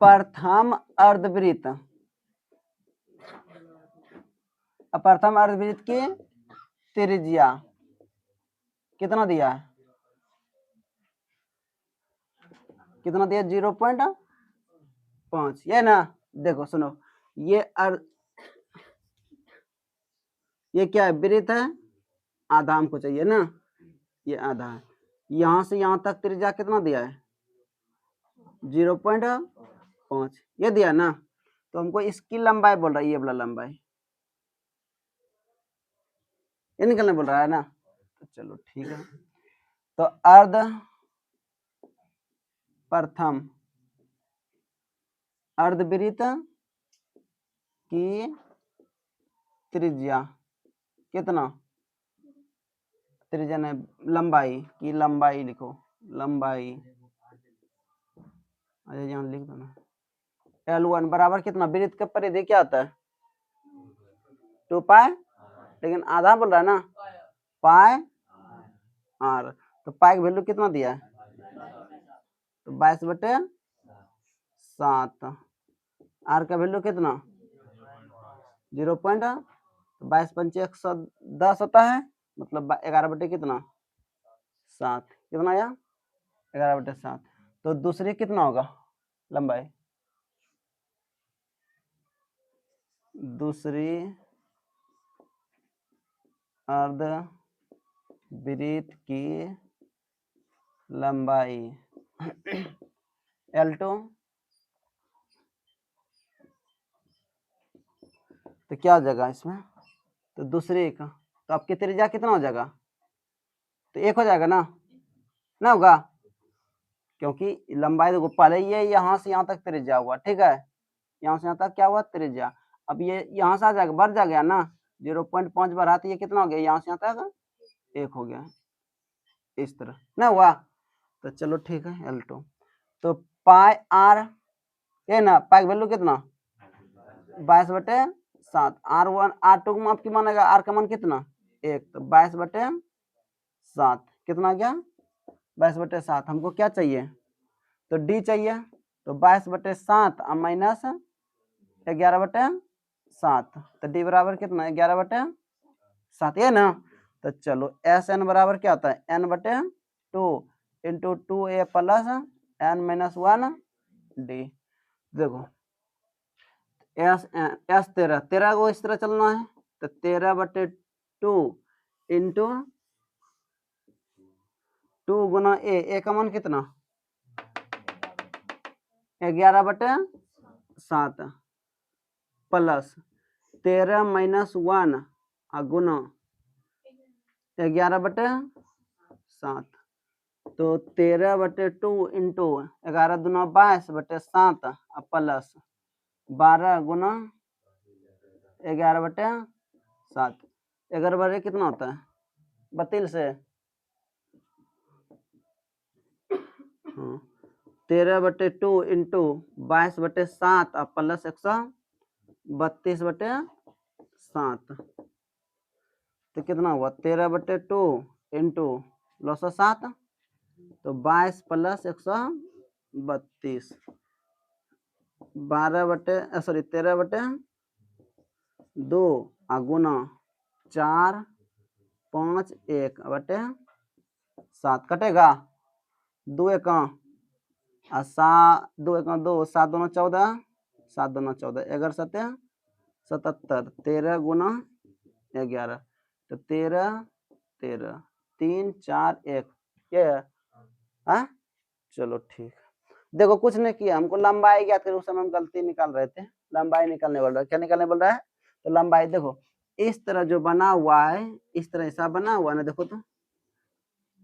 प्रथम अर्धवृत्त, प्रथम अर्धवृत्त की त्रिज्या कितना दिया है? कितना दिया? 0.5, ये ना। देखो सुनो, ये क्या है? वृत्त है, आधा हमको चाहिए ना, ये आधा है। यहां से यहां तक त्रिज्या कितना दिया है? 0.5, ये दिया ना। तो हमको इसकी लंबाई बोल रहा है, ये वाला लंबाई, ये निकलने बोल रहा है ना। तो चलो ठीक है। तो प्रथम अर्धवृत्त की त्रिज्या कितना? त्रिज्या ने लंबाई की, लंबाई लिखो, लंबाई, अरे यहाँ लिख दो ना। L1 बराबर कितना? वृत्त का परिधि क्या होता है? 2 पाई, लेकिन आधा बोल रहा है ना, पाई आर। तो पाई का वैल्यू कितना दिया है? तो 22/7। आर का वैल्यू कितना? 0.22×110 होता है, मतलब 11 कितना? 7। कितना आया? 11/7। तो दूसरी कितना होगा लंबाई? दूसरी अर्धवृत्त की लंबाई L2। तो क्या हो जाएगा इसमें? तो दूसरे का, तो आपकी त्रिज्या कितना हो जाएगा? तो 1 हो जाएगा ना होगा, क्योंकि लंबाई देखो पहले ये यहाँ से यहाँ तक त्रिज्या हुआ, ठीक है, यहाँ से यहाँ तक क्या हुआ? त्रिज्या। अब ये यहाँ से आ जाएगा, बढ़ जा गया ना, 0.5 बढ़ा, तो ये कितना हो गया? यहाँ से यहाँ तक 1 हो गया, इस तरह ना हुआ। तो चलो ठीक है, L2। तो पाई आर, ये ना, पाई का वैल्यू कितना? 22/7। R1 R2 को आपकी मानेगा, आर का मान कितना? 1। तो 22/7 कितना आ गया? 22/7। हमको क्या चाहिए? तो डी चाहिए। तो 22/7 और माइनस 11/7, तो डी बराबर कितना? 11/7, ये ना। तो चलो एस एन बराबर क्या होता है? n/2 into 2a plus n-1 D. देखो एस 13 को इस तरह चलना है, तो 13/2 इंटू 2 गुना ए का मान कितना? 11/7 प्लस 13-1 गुना 11/7। तो 13/2 इंटू 11 दूना 22/7 प्लस 12 गुना 11/7। 11 बार कितना होता है? 32 से। 13/2 इंटू 22/7 प्लस 132/7, तो कितना हुआ? 13/2 इंटू 907, तो 22 प्लस 132, 13/2 गुना 4-5-1/7 कटेगा। 2 1 2 1 2, 7 2 14, 7 2 14, 11 7 77, 13 गुना 11, तो 13 13 3 4 1, ये है। चलो ठीक। देखो कुछ नहीं किया, हमको लंबाई ज्ञात करो, उस समय हम गलती निकाल रहे थे, लंबाई निकालने बोल रहा है। क्या निकालने बोल रहा है? तो लंबाई देखो इस तरह जो बना हुआ है, इस तरह ऐसा बना हुआ ना, देखो तो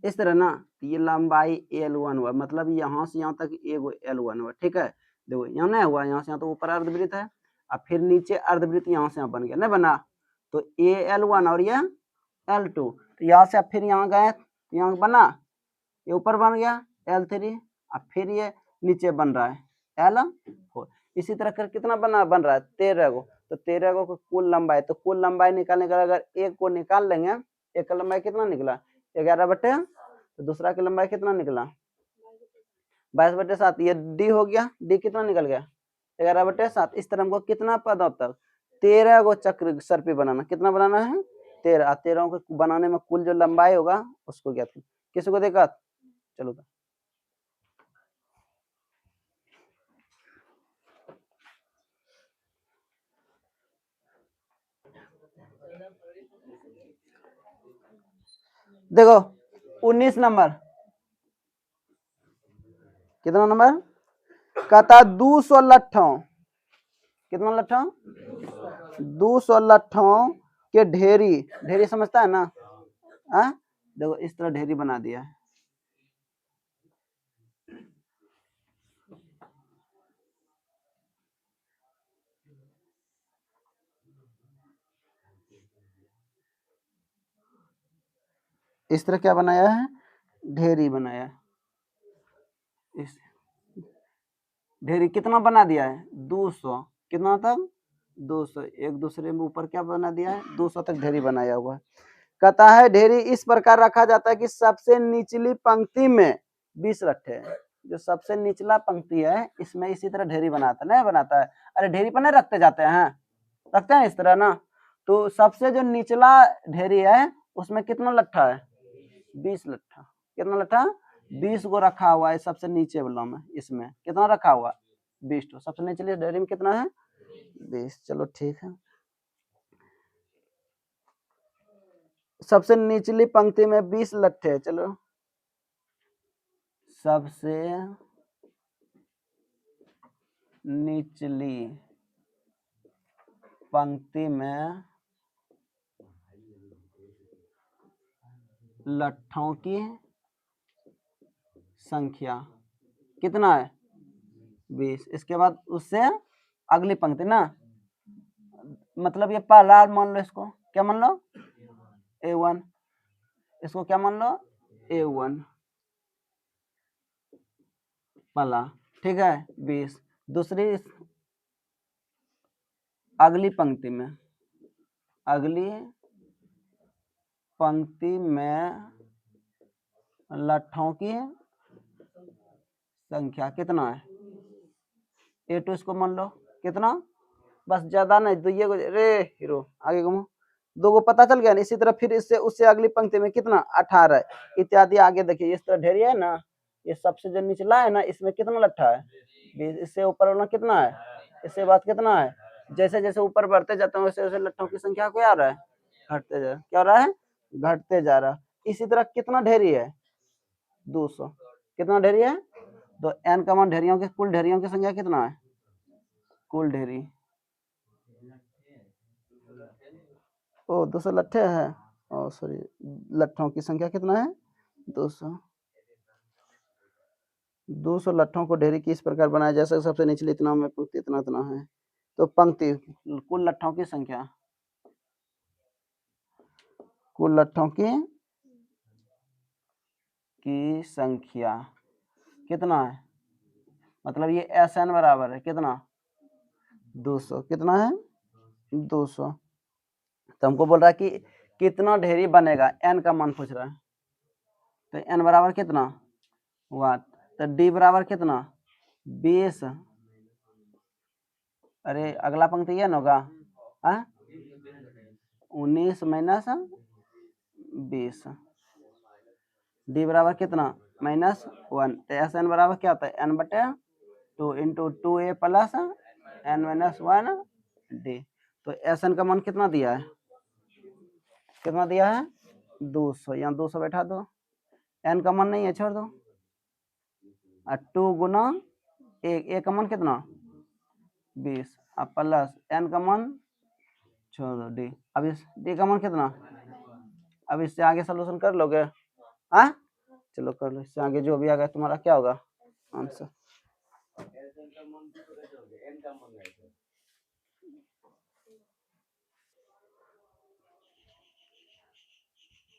इस तरह ना, तो ये लंबाई L1 हुआ, मतलब यहाँ से यहाँ तक एगो L1 हुआ, ठीक है। देखो यहाँ नहीं हुआ, यहाँ से यहाँ तो ऊपर अर्धवृत्त है, और फिर नीचे अर्धवृत्त यहाँ से यहाँ बन गया, नहीं बना? तो ये L1 और ये L2, तो यहाँ से फिर यहाँ गए, यहाँ बना, ये ऊपर बन गया L3, और फिर ये नीचे बन रहा है L4। इसी तरह कर कितना बन रहा है? 13 गो। तो 13 गो कुल लंबाई, तो कुल लंबाई निकालने का अगर एक को निकाल लेंगे, एक का लंबाई कितना निकला? 11 बटे, तो दूसरा की लंबाई कितना निकला? 22/7 ये डी हो गया, डी कितना निकल गया 11/7। इस तरह हमको कितना पदों तक 13 गो चक्र सर्पी बनाना, कितना बनाना है 13। 13 को बनाने में कुल जो लंबाई होगा उसको ज्ञात करें। किसी को देखा चलो तो। देखो 19 नंबर, कितना नंबर कहता 200 लट्ठों, कितना लट्ठों 200 लट्ठों के ढेरी, ढेरी समझता है ना। देखो इस तरह ढेरी बना दिया है। इस तरह क्या बनाया है ढेरी बनाया है। इस ढेरी कितना बना दिया है 200, कितना तक 200, एक दूसरे में ऊपर क्या बना दिया है 200 तक ढेरी बनाया हुआ है। कहता है ढेरी इस प्रकार रखा जाता है कि सबसे निचली पंक्ति में 20 लट्ठे हैं। जो सबसे निचला पंक्ति है इसमें इसी तरह ढेरी बनाता नहीं बनाता है। अरे ढेरी पर नहीं रखते जाते हैं, रखते हैं इस तरह ना। तो सबसे जो निचला ढेरी है उसमें कितना लट्ठा है 20 लट्ठा, कितना लट्ठा 20 को रखा हुआ है सबसे नीचे वाला में। इसमें कितना रखा हुआ 20 तो सबसे निचली ढेरी में कितना है 20। चलो ठीक है, सबसे निचली पंक्ति में 20 लट्ठे। चलो सबसे निचली पंक्ति में लट्ठों की संख्या कितना है 20। इसके बाद उससे अगली पंक्ति ना, मतलब ये पहला मान लो, इसको क्या मान लो A1, इसको क्या मान लो A1 पहला, ठीक है 20। दूसरी अगली पंक्ति में, अगली पंक्ति में लट्ठों की संख्या कितना है A2, इसको मान लो कितना, बस ज्यादा नहीं तो ये रे हीरो आगे घूमो, दो को पता चल गया ना। इसी तरह फिर इससे उससे अगली पंक्ति में कितना 18 इत्यादि आगे देखिए। इस तरह ढेरी है ना, ये सबसे जो निचला है ना इसमें कितना लट्ठा है 20। इससे ऊपर वाला कितना है, इससे बाद कितना है। जैसे जैसे ऊपर बढ़ते जाते हैं वैसे वैसे लट्ठों की संख्या क्या आ रहा है घटते जा रहा है, क्या हो रहा है घटते जा रहा है। इसी तरह कितना ढेरी है 200, कितना ढेरी है तो n का मान ढेरियों के कुल ढेरियों की संख्या कितना है, कुल ढेरी ओ 200 लट्ठे है, और सॉरी लट्ठों की संख्या कितना है 200। 200 लट्ठों को ढेरी किस प्रकार बनाया जा सकता, सबसे निचले इतना में पंक्ति इतना इतना है। तो पंक्ति कुल लट्ठों की संख्या, कुल लट्ठों की संख्या कितना है, मतलब ये SN बराबर है कितना 200, कितना है 200। तो हमको बोल रहा है कि कितना ढेरी बनेगा, n का मान पूछ रहा है। तो n बराबर कितना 1, तो d बराबर कितना 20। अरे अगला पंक्ति ये ना होगा 19 माइनस 20, d बराबर कितना -1। तो SN बराबर क्या होता है n/2 into 2a plus n-1 d। तो SN का मान कितना दिया है, कितना दिया है 200, यहाँ 200 बैठा दो, n का मान नहीं है छोड़ दो, 2 गुना a का मान कितना 20 अब प्लस n का मान छोड़ दो d। अब इस d का मान कितना, अब इससे आगे सोल्यूशन कर लोगे चलो कर लो, इससे आगे जो भी आ गया तुम्हारा क्या होगा आंसर।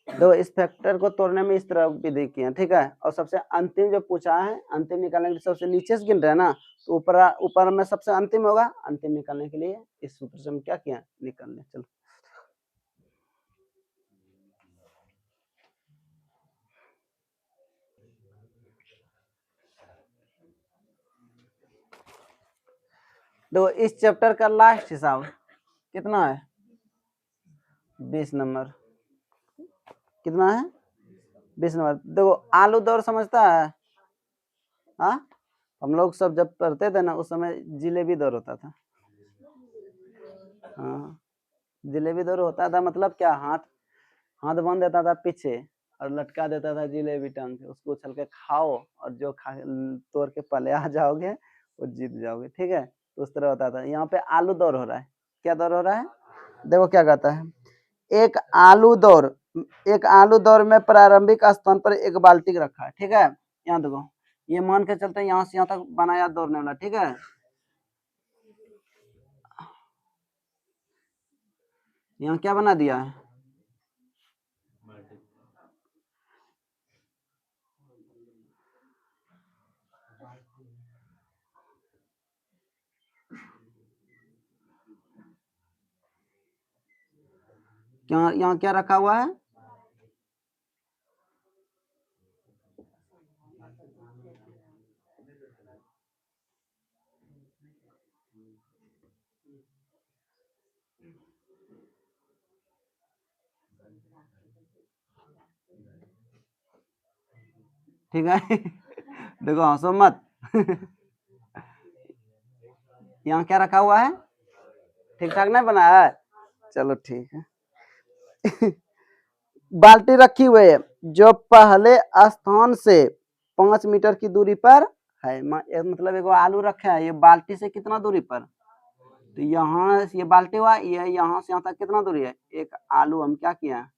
दो इस फैक्टर को तोड़ने में इस तरह विधि की है, ठीक है। और सबसे अंतिम जो पूछा है, अंतिम निकालने के लिए सबसे नीचे से गिन रहे हैं ना, तो ऊपर ऊपर में सबसे अंतिम होगा, अंतिम निकालने के लिए इस सूत्र से हम क्या किया निकाल लें। चलो देखो इस चैप्टर का लास्ट हिसाब कितना है, 20 नंबर। कितना है, 20 नंबर। देखो आलू दौड़ समझता है, हाँ हम लोग सब जब पढ़ते थे ना उस समय जिलेबी दौड़ होता था। हाँ जिलेबी दौड़ होता था, मतलब क्या, हाथ हाथ बांध देता था पीछे और लटका देता था जिलेबी टांग के, उसको उछल के खाओ और जो खा तोड़ के पले आ जाओगे वो जीत जाओगे, ठीक है। तो उस तरह होता था। यहाँ पे आलू दौड़ हो रहा है, क्या दौड़ हो रहा है, देखो क्या कहता है, एक आलू दौड़, एक आलू दौड़ में प्रारंभिक स्थान पर एक बाल्टी रखा है, ठीक है। यहाँ देखो ये मान के चलते हैं यहाँ से यहाँ तक बनाया दौड़ने वाला, ठीक है। यहाँ क्या बना दिया है, क्या यहाँ क्या रखा हुआ है, ठीक है। देखो हंसो मत। यहाँ क्या रखा हुआ है, ठीक ठाक नहीं बनाया है, चलो ठीक है। बाल्टी रखी हुई है जो पहले स्थान से 5 मीटर की दूरी पर है। मतलब एगो आलू रखा है, ये बाल्टी से कितना दूरी पर, तो यहाँ ये बाल्टी हुआ, ये यहाँ से यहाँ तक कितना दूरी है, एक आलू हम क्या किया,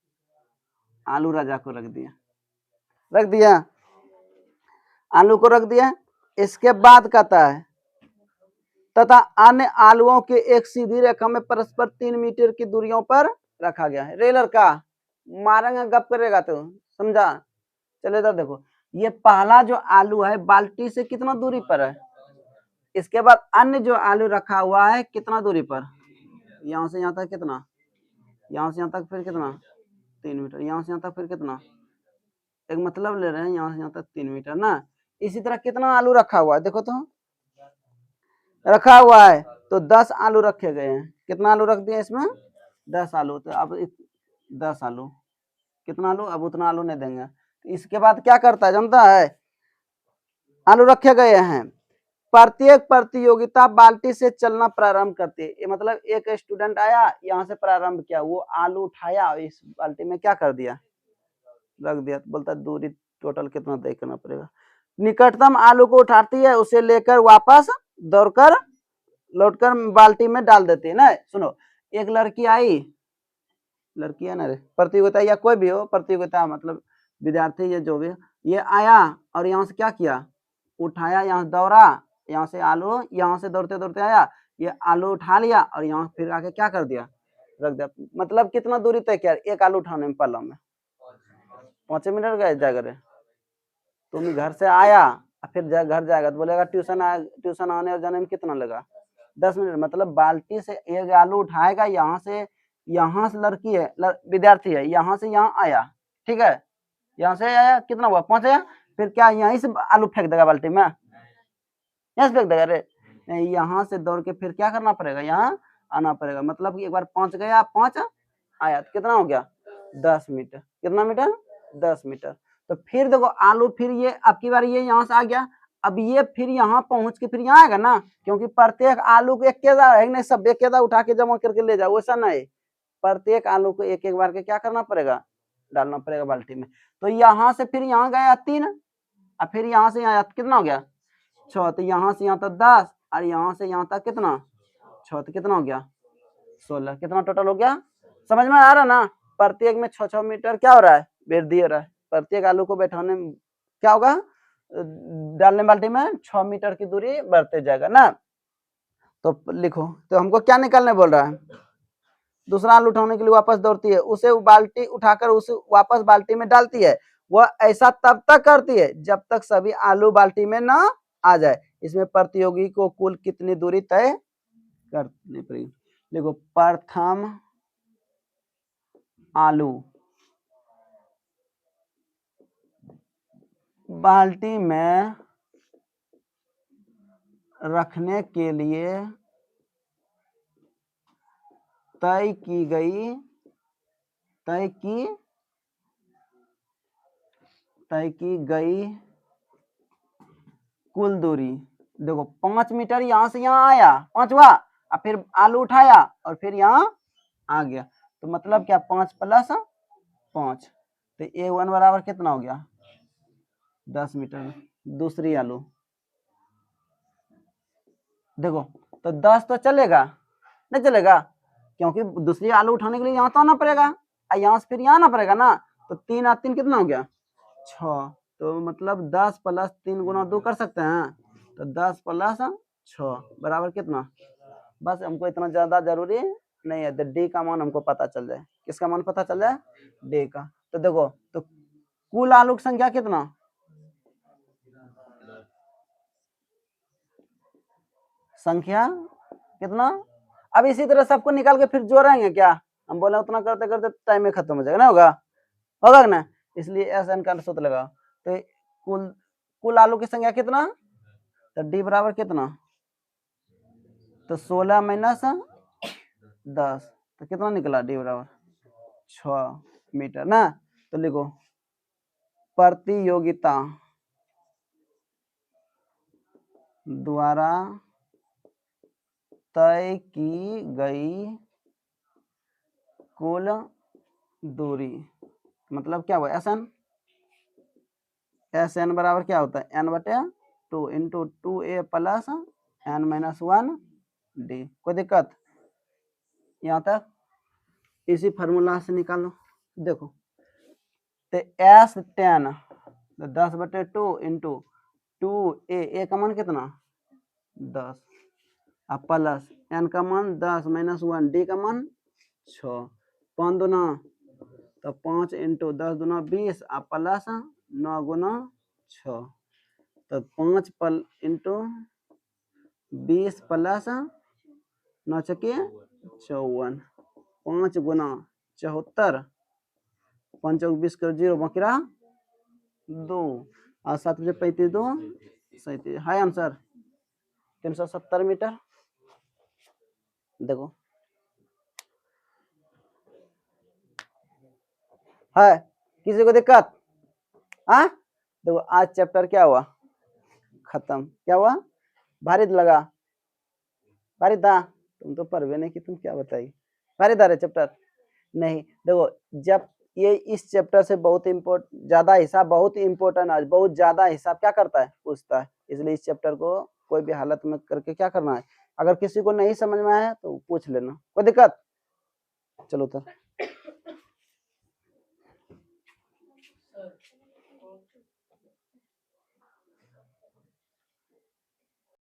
आलू राजा को रख दिया, रख दिया, आलू को रख दिया। इसके बाद कहता है तथा अन्य आलुओं के एक सीधी रेखा में परस्पर 3 मीटर की दूरियों पर रखा गया है। रे लड़का मारेंगे गप करेगा तो, समझा। चले इधर देखो, ये पहला जो आलू है बाल्टी से कितना दूरी पर है, इसके बाद अन्य जो आलू रखा हुआ है कितना दूरी पर, यहाँ से यहाँ तक कितना, यहाँ से यहाँ तक फिर कितना 3 मीटर, यहाँ से यहाँ तक फिर कितना, एक मतलब ले रहे हैं यहाँ से यहाँ तक 3 मीटर ना। इसी तरह कितना आलू रखा हुआ है, देखो तो रखा हुआ है, तो 10 आलू रखे गए हैं। कितना आलू रख दिया इसमें, 10 आलू। तो अब 10 आलू, कितना आलू, अब उतना आलू नहीं देंगे। इसके बाद क्या करता है जानता है, आलू रखे गए हैं, प्रत्येक प्रतियोगिता बाल्टी से चलना प्रारंभ करती है। ये मतलब एक स्टूडेंट आया यहाँ से प्रारंभ किया, वो आलू उठाया इस बाल्टी में क्या कर दिया, रख दिया, तो बोलता दूरी टोटल कितना तय करना पड़ेगा। निकटतम आलू को उठाती है, उसे लेकर वापस दौड़कर लौटकर बाल्टी में डाल देती है ना। सुनो एक लड़की आई, लड़की है ना रे, प्रतियोगिता या कोई भी हो प्रतियोगिता, मतलब विद्यार्थी या जो भी, ये आया और यहाँ से क्या किया, उठाया, यहाँ दौड़ा, यहाँ से आलू, यहाँ से दौड़ते दौड़ते आया, ये आलू उठा लिया और यहाँ फिर आके क्या कर दिया, रख दिया। मतलब कितना दूरी तय किया एक आलू उठाने में, पल्ला में 5 मिनट गए जाएगा रे। तुम घर से आया फिर घर जाएगा तो बोलेगा ट्यूशन आने और जाने में कितना लगा, 10 मिनट। मतलब बाल्टी से एक आलू उठाएगा, यहाँ से लड़की है, विद्यार्थी है, यहाँ से यहाँ आया, ठीक है, यहाँ से आया कितना हुआ, पहुंचा, फिर क्या यहीं से आलू फेंक देगा बाल्टी में, यहाँ से फेंक देगा रे, यहाँ से दौड़ के फिर क्या करना पड़ेगा, यहाँ आना पड़ेगा। मतलब कि एक बार पहुंच गया, पहुंच आया तो कितना हो गया, 10 मीटर, कितना मीटर, 10 मीटर। तो फिर देखो आलू, फिर ये अब की बार ये यहाँ से आ गया, अब ये फिर यहाँ पहुंच के फिर यहाँ आएगा ना, क्योंकि प्रत्येक आलू को एक केदा है नहीं, सब एक केदा उठा के जमा करके ले जाओ, वैसा नहीं, प्रत्येक आलू को एक एक बार के क्या करना पड़ेगा, डालना पड़ेगा बाल्टी में। तो यहाँ से फिर यहाँ गया 3, और फिर यहाँ से यहाँ कितना हो गया 6, तो यहाँ से यहाँ तक 10 और यहाँ से यहाँ तक कितना 6, तो कितना हो गया 16, कितना टोटल हो गया, समझ में आ रहा ना। प्रत्येक में 6-6 मीटर क्या हो रहा है, वृद्धि हो रहा है। प्रत्येक आलू को बैठाने में क्या होगा, डालने बाल्टी में 6 मीटर की दूरी बढ़ते जाएगा ना। तो लिखो, तो हमको क्या निकालने बोल रहा है, दूसरा आलू उठाने के लिए वापस दौड़ती है, उसे बाल्टी उठाकर उसे वापस बाल्टी में डालती है। वह ऐसा तब तक करती है जब तक सभी आलू बाल्टी में ना आ जाए। इसमें प्रतियोगी को कुल कितनी दूरी तय करनी पड़ेगी। देखो प्रथम आलू बाल्टी में रखने के लिए तय की गई कुल दूरी। देखो 5 मीटर यहाँ से यहाँ आया, 5 हुआ, और फिर आलू उठाया और फिर यहाँ आ गया, तो मतलब क्या 5 प्लस 5, तो A1 बराबर कितना हो गया 10 मीटर। दूसरी आलू देखो, तो 10 तो चलेगा नहीं चलेगा, क्योंकि दूसरी आलू उठाने के लिए यहाँ तो आना पड़ेगा, और यहाँ से फिर यहाँ आना पड़ेगा ना, तो 3 और 3 कितना हो गया 6, तो मतलब 10 प्लस 3 गुना 2 कर सकते हैं, तो 10 प्लस 6 बराबर कितना। बस हमको इतना ज्यादा जरूरी नहीं है, तो डी का मान हमको पता चल जाए। किसका मान पता चल जाए, डी का। तो देखो, तो कुल आलू की संख्या कितना, संख्या कितना। अब इसी तरह सबको निकाल के फिर जोड़ेंगे क्या, हम बोले उतना करते करते टाइम में खत्म हो जाएगा, ना होगा ना, इसलिए एस एन का सूत्र लगा। तो कुल आलू की संख्या कितना, तो डी बराबर कितना, तो 16 माइनस 10, तो कितना निकला डी बराबर 6 मीटर ना। तो लिखो प्रतियोगिता द्वारा तय की गई कुल दूरी, मतलब क्या हुआ एस एन बराबर क्या होता है n/2 into 2a plus n-1 D. कोई दिक्कत यहाँ तक, इसी फार्मूला से निकालो। देखो, तो S10 तो 10/2 इंटू 2a का मान कितना 10, अब प्लस n का मान 10-1 डी का मान 6, 5 दूना तो 5 इंटू 10 दूना 20, अब प्लस 9 गुना 6, तो 5 इंटू 20 प्लस 9 छके 54, 5 गुना 74, 5 20 कर 0 बाकी रहा 2, और 7 बजे 35 2 37 है आंसर 370 मीटर। देखो है, किसी को दिक्कत, हाँ देखो आज चैप्टर क्या हुआ खत्म। क्या हुआ, भारी लगा, भारी था, तुम तो पढ़वे नहीं कि तुम क्या बताई, भारी था रे चैप्टर नहीं। देखो जब ये इस चैप्टर से बहुत ज्यादा हिसाब बहुत इंपॉर्टेंट आज बहुत ज्यादा हिसाब क्या करता है पूछता है, इसलिए इस चैप्टर को कोई भी हालत में करके क्या करना है, अगर किसी को नहीं समझ में आया तो पूछ लेना, कोई दिक्कत। चलो तो